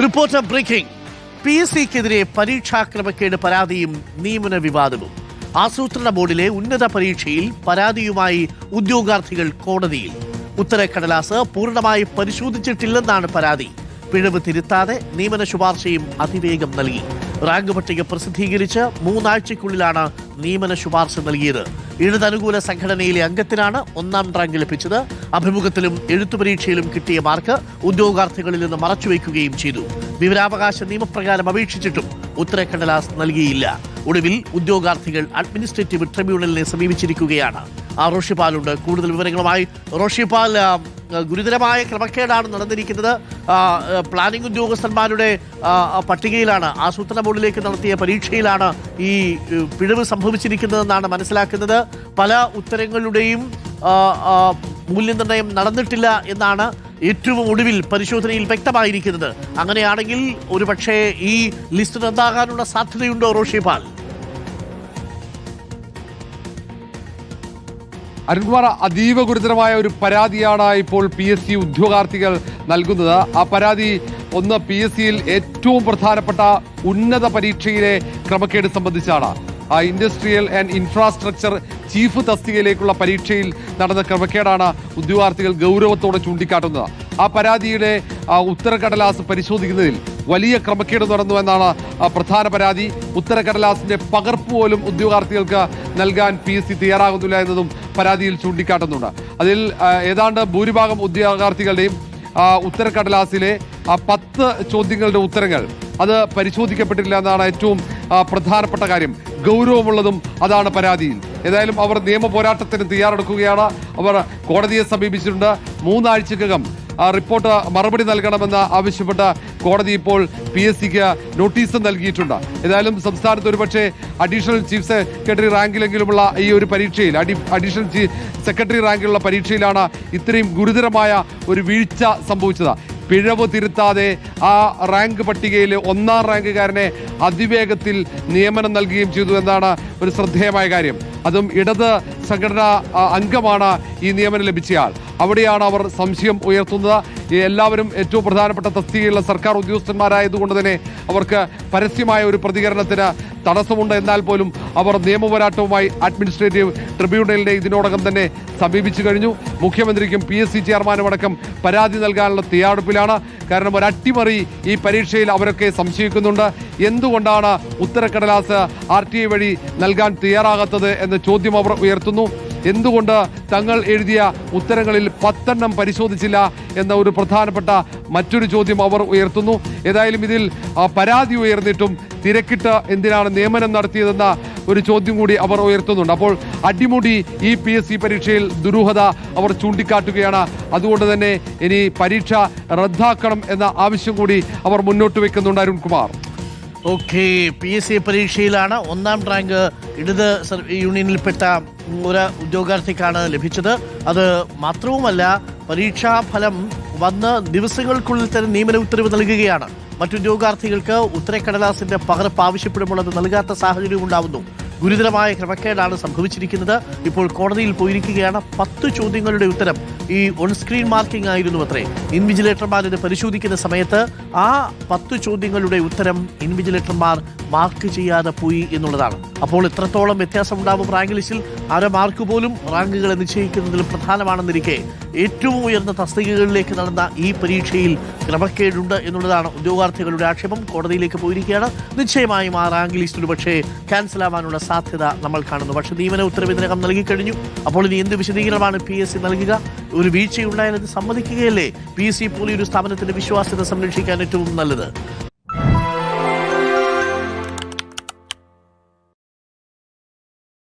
Reporter breaking. PSCക്കെതിരെ പരീക്ഷാ ക്രമക്കേട് പരാതിയും നിയമന വിവാദവും. ആസൂത്രണ ബോർഡിലെ ഉന്നത പരീക്ഷയിൽ പരാതിയുമായി ഉദ്യോഗാർത്ഥികൾ കോടതിയിൽ. ഉത്തരക്കടലാസ് പൂർണ്ണമായി പരിശോധിച്ചിട്ടില്ലെന്നാണ് പരാതി. പിഴവ് തിരുത്താതെ നിയമന ശുപാർശയും അതിവേഗം നൽകി. റാങ്ക് പട്ടിക പ്രസിദ്ധീകരിച്ച് 3 ആഴ്ചയ്ക്കുള്ളിലാണ് നിയമന ശുപാർശ നൽകിയത്. ഇടതനുകൂല സംഘടനയിലെ അംഗത്തിനാണ് 1ാം റാങ്ക് ലഭിച്ചത്. അഭിമുഖത്തിലും എഴുത്തുപരീക്ഷയിലും കിട്ടിയ മാർക്ക് ഉദ്യോഗാർത്ഥികളിൽ നിന്ന് മറച്ചുവെക്കുകയും ചെയ്തു. വിവരാവകാശ നിയമപ്രകാരം അപേക്ഷിച്ചിട്ടും ഉത്തരക്കടലാസ് നൽകിയില്ല. ഒടുവിൽ ഉദ്യോഗാർത്ഥികൾ അഡ്മിനിസ്ട്രേറ്റീവ് ട്രിബ്യൂണലിനെ സമീപിച്ചിരിക്കുകയാണ്. റോഷിപാലുണ്ട് കൂടുതൽ വിവരങ്ങളുമായി. റോഷിപാൽ, ഗുരുതരമായ ക്രമക്കേടാണ് നടന്നിരിക്കുന്നത്. പ്ലാനിംഗ് ഉദ്യോഗസ്ഥന്മാരുടെ പട്ടികയിലാണ്, ആസൂത്രണ ബോർഡിലേക്ക് നടത്തിയ പരീക്ഷയിലാണ് ഈ പിഴവ് സംഭവിച്ചിരിക്കുന്നതെന്നാണ് മനസ്സിലാക്കുന്നത്. പല ഉത്തരങ്ങളുടെയും മൂല്യനിർണ്ണയം നടന്നിട്ടില്ല എന്നാണ് ഏറ്റവും ഒടുവിൽ പരിശോധനയിൽ വ്യക്തമായിരിക്കുന്നത്. അങ്ങനെയാണെങ്കിൽ ഒരുപക്ഷെ ഈ ലിസ്റ്റ് റദ്ദാകാനുള്ള സാധ്യതയുണ്ടോ റോഷിപാൽ? അരുൺകുമാർ, അതീവ ഗുരുതരമായ ഒരു പരാതിയാണ് ഇപ്പോൾ PSC ഉദ്യോഗാർത്ഥികൾ നൽകുന്നത്. ആ പരാതി ഒന്ന് PSCയിൽ ഏറ്റവും പ്രധാനപ്പെട്ട ഉന്നത പരീക്ഷയിലെ ക്രമക്കേട് സംബന്ധിച്ചാണ്. ഇൻഡസ്ട്രിയൽ ആൻഡ് ഇൻഫ്രാസ്ട്രക്ചർ ചീഫ് തസ്തികയിലേക്കുള്ള പരീക്ഷയിൽ നടന്ന ക്രമക്കേടാണ് ഉദ്യോഗാർത്ഥികൾ ഗൗരവത്തോടെ ചൂണ്ടിക്കാട്ടുന്നത്. ആ പരാതിയുടെ ഉത്തരക്കടലാസ് പരിശോധിക്കുന്നതിൽ വലിയ ക്രമക്കേട് നടന്നു എന്നാണ് പ്രധാന പരാതി. ഉത്തരക്കടലാസിന്റെ പകർപ്പ് പോലും ഉദ്യോഗാർത്ഥികൾക്ക് നൽകാൻ PSC തയ്യാറാകുന്നില്ല എന്നതും പരാതിയിൽ ചൂണ്ടിക്കാട്ടുന്നുണ്ട്. അതിൽ ഏതാണ്ട് ഭൂരിഭാഗം ഉദ്യോഗാർത്ഥികളുടെയും ഉത്തരക്കടലാസിലെ 10 ചോദ്യങ്ങളുടെ ഉത്തരങ്ങൾ അത് പരിശോധിക്കപ്പെട്ടില്ല എന്നാണ് ഏറ്റവും പ്രധാനപ്പെട്ട കാര്യം. ഗൗരവമുള്ളതും അതാണ് പരാതിയിൽ. ഏതായാലും അവർ നിയമ പോരാട്ടത്തിന് തയ്യാറെടുക്കുകയാണ്. അവർ കോടതിയെ സമീപിച്ചിട്ടുണ്ട്. 3 ആഴ്ചക്കകം റിപ്പോർട്ട് മറുപടി നൽകണമെന്ന് ആവശ്യപ്പെട്ട് കോടതി ഇപ്പോൾ PSCക്ക് നോട്ടീസ് നൽകിയിട്ടുണ്ട്. ഏതായാലും സംസ്ഥാനത്ത് ഒരുപക്ഷെ അഡീഷണൽ ചീഫ് സെക്രട്ടറി റാങ്കിലെങ്കിലുമുള്ള ഈ ഒരു പരീക്ഷയിൽ, അഡീഷണൽ ചീഫ് സെക്രട്ടറി റാങ്കിലുള്ള പരീക്ഷയിലാണ് ഇത്രയും ഗുരുതരമായ ഒരു വീഴ്ച സംഭവിച്ചത്. പിഴവ് തിരുത്താതെ ആ റാങ്ക് പട്ടികയിൽ 1ാം റാങ്കുകാരനെ അതിവേഗത്തിൽ നിയമനം നൽകുകയും ചെയ്തു എന്നാണ് ഒരു ശ്രദ്ധേയമായ കാര്യം. അതും ഇടത് സംഘടനാ അംഗമാണ് ഈ നിയമനം ലഭിച്ചയാൾ. അവിടെയാണ് അവർ സംശയം ഉയർത്തുന്നത്. എല്ലാവരും ഏറ്റവും പ്രധാനപ്പെട്ട തസ്തികയുള്ള സർക്കാർ ഉദ്യോഗസ്ഥന്മാരായതുകൊണ്ട് തന്നെ അവർക്ക് പരസ്യമായ ഒരു പ്രതികരണത്തിന് തടസ്സമുണ്ട്. എന്നാൽ പോലും അവർ നിയമപോരാട്ടവുമായി അഡ്മിനിസ്ട്രേറ്റീവ് ട്രിബ്യൂണലിനെ ഇതിനോടകം തന്നെ സമീപിച്ചു കഴിഞ്ഞു. മുഖ്യമന്ത്രിക്കും PSC ചെയർമാനുമടക്കം പരാതി നൽകാനുള്ള തയ്യാറെടുപ്പിലാണ്. കാരണം ഒരു അട്ടിമറി ഈ പരീക്ഷയിൽ അവരൊക്കെ സംശയിക്കുന്നുണ്ട്. എന്തുകൊണ്ടാണ് ഉത്തരക്കടലാസ് RTI വഴി നൽകാൻ തയ്യാറാകാത്തത് എന്ന ചോദ്യം അവർ ഉയർത്തുന്നു. എന്തുകൊണ്ട് തങ്ങൾ എഴുതിയ ഉത്തരങ്ങളിൽ 10 എണ്ണം പരിശോധിച്ചില്ല എന്ന ഒരു പ്രധാനപ്പെട്ട മറ്റൊരു ചോദ്യം അവർ ഉയർത്തുന്നു. ഏതായാലും ഇതിൽ പരാതി ഉയർന്നിട്ടും തിരക്കിട്ട് എന്തിനാണ് നിയമനം നടത്തിയതെന്ന ഒരു ചോദ്യം കൂടി അവർ ഉയർത്തുന്നുണ്ട്. അപ്പോൾ അടിമുടി ഈ PSC പരീക്ഷയിൽ ദുരൂഹത അവർ ചൂണ്ടിക്കാട്ടുകയാണ്. അതുകൊണ്ട് തന്നെ ഇനി പരീക്ഷ റദ്ദാക്കണം എന്ന ആവശ്യം കൂടി അവർ മുന്നോട്ട് വെക്കുന്നുണ്ട്. അരുൺകുമാർ, ഓക്കെ, PSC പരീക്ഷയിലാണ് 1ാം റാങ്ക് ഇടത് യൂണിയനിൽപ്പെട്ട ഒരു ഉദ്യോഗാർത്ഥിക്കാണ് ലഭിച്ചത്. അത് മാത്രവുമല്ല, പരീക്ഷാഫലം വന്ന് ദിവസങ്ങൾക്കുള്ളിൽ തന്നെ നിയമന ഉത്തരവ് നൽകുകയാണ്. മറ്റുദ്യോഗാർത്ഥികൾക്ക് ഉത്തരക്കടലാസിന്റെ പകർപ്പ് ആവശ്യപ്പെടുമ്പോൾ അത് നൽകാത്ത സാഹചര്യം ഉണ്ടാവുന്നു. ഗുരുതരമായ ക്രമക്കേടാണ് സംഭവിച്ചിരിക്കുന്നത്. ഇപ്പോൾ കോടതിയിൽ പോയിരിക്കുകയാണ്. 10 ചോദ്യങ്ങളുടെ ഉത്തരം ഈ ഓൺ സ്ക്രീൻ മാർക്കിംഗ് ആയിരുന്നു അത്രേ. ഇൻവിജിലേറ്റർമാർ ഇത് പരിശോധിക്കുന്ന സമയത്ത് ആ 10 ചോദ്യങ്ങളുടെ ഉത്തരം ഇൻവിജിലേറ്റർമാർ മാർക്ക് ചെയ്യാതെ പോയി എന്നുള്ളതാണ്. അപ്പോൾ എത്രത്തോളം വ്യത്യാസമുണ്ടാവും റാങ്ക് ലിസ്റ്റിൽ? മാർക്ക് പോലും റാങ്കുകളെ നിശ്ചയിക്കുന്നതിൽ പ്രധാനമാണെന്നിരിക്കെ ഏറ്റവും ഉയർന്ന തസ്തികകളിലേക്ക് നടന്ന ഈ പരീക്ഷയിൽ ക്രമക്കേടുണ്ട് എന്നുള്ളതാണ് ഉദ്യോഗാർത്ഥികളുടെ ആക്ഷേപം. കോടതിയിലേക്ക് പോയിരിക്കുകയാണ്. നിശ്ചയമായും ആ റാങ്ക് ലിസ്റ്റിൽ പക്ഷേ ക്യാൻസൽ ആവാനുള്ള സാധ്യത നമ്മൾ കാണുന്നു. പക്ഷേ നിയമന ഉത്തരവ് ഇതിനകം നൽകിക്കഴിഞ്ഞു. അപ്പോൾ ഇനി എന്ത് വിശദീകരണമാണ് PSC നൽകുക? ഒരു വീഴ്ചയുണ്ടായാൽ അത് സമ്മതിക്കുകയല്ലേ PSC പോലെ ഒരു സ്ഥാപനത്തിന്റെ വിശ്വാസ്യത സംരക്ഷിക്കാൻ ഏറ്റവും നല്ലത്.